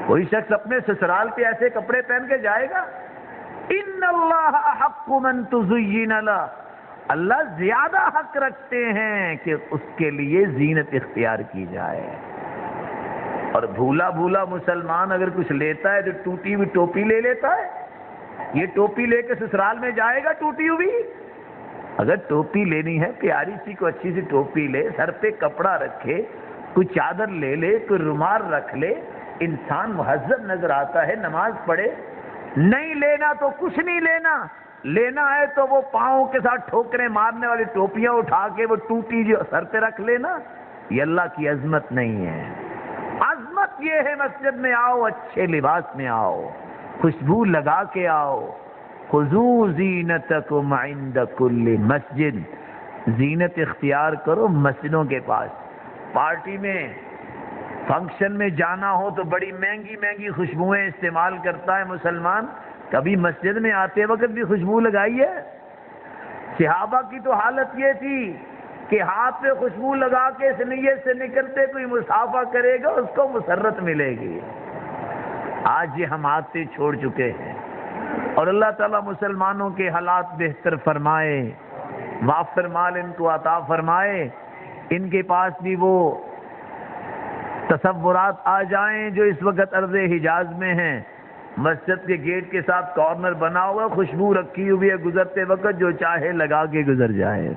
کوئی شخص اپنے سسرال پہ ایسے کپڑے پہن کے جائے گا؟ ان اللہ احق من تزین لہ، اللہ زیادہ حق رکھتے ہیں کہ اس کے لیے زینت اختیار کی جائے۔ اور بھولا بھولا مسلمان اگر کچھ لیتا ہے تو ٹوٹی ہوئی ٹوپی لے لیتا ہے۔ یہ ٹوپی لے کے سسرال میں جائے گا ٹوٹی ہوئی؟ اگر ٹوپی لینی ہے پیاری سی کو اچھی سی ٹوپی لے، سر پہ کپڑا رکھے، کوئی چادر لے لے، کوئی رومال رکھ لے، انسان مہذب نظر آتا ہے، نماز پڑھے۔ نہیں لینا تو کچھ نہیں لینا، لینا ہے تو وہ پاؤں کے ساتھ ٹھوکریں مارنے والی ٹوپیاں اٹھا کے وہ ٹوٹی جو سر پہ رکھ لینا، یہ اللہ کی عظمت نہیں ہے۔ عظمت یہ ہے مسجد میں آؤ، اچھے لباس میں آؤ، خوشبو لگا کے آؤ۔ خذوا زینتکم عند کل مسجد، زینت اختیار کرو مسجدوں کے پاس۔ پارٹی میں، فنکشن میں جانا ہو تو بڑی مہنگی مہنگی خوشبوئیں استعمال کرتا ہے مسلمان، کبھی مسجد میں آتے وقت بھی خوشبو لگائی ہے؟ صحابہ کی تو حالت یہ تھی کہ ہاتھ پہ خوشبو لگا کے اس نیت سے نکلتے کوئی مصافحہ کرے گا اس کو مسرت ملے گی۔ آج یہ ہم عادتیں چھوڑ چکے ہیں، اور اللہ تعالیٰ مسلمانوں کے حالات بہتر فرمائے، وافر مال ان کو عطا فرمائے، ان کے پاس بھی وہ تصورات آ جائیں جو اس وقت ارض حجاز میں ہیں۔ مسجد کے گیٹ کے ساتھ کارنر بنا ہوا، خوشبو رکھی ہوئی ہے، گزرتے وقت جو چاہے لگا کے گزر جائے۔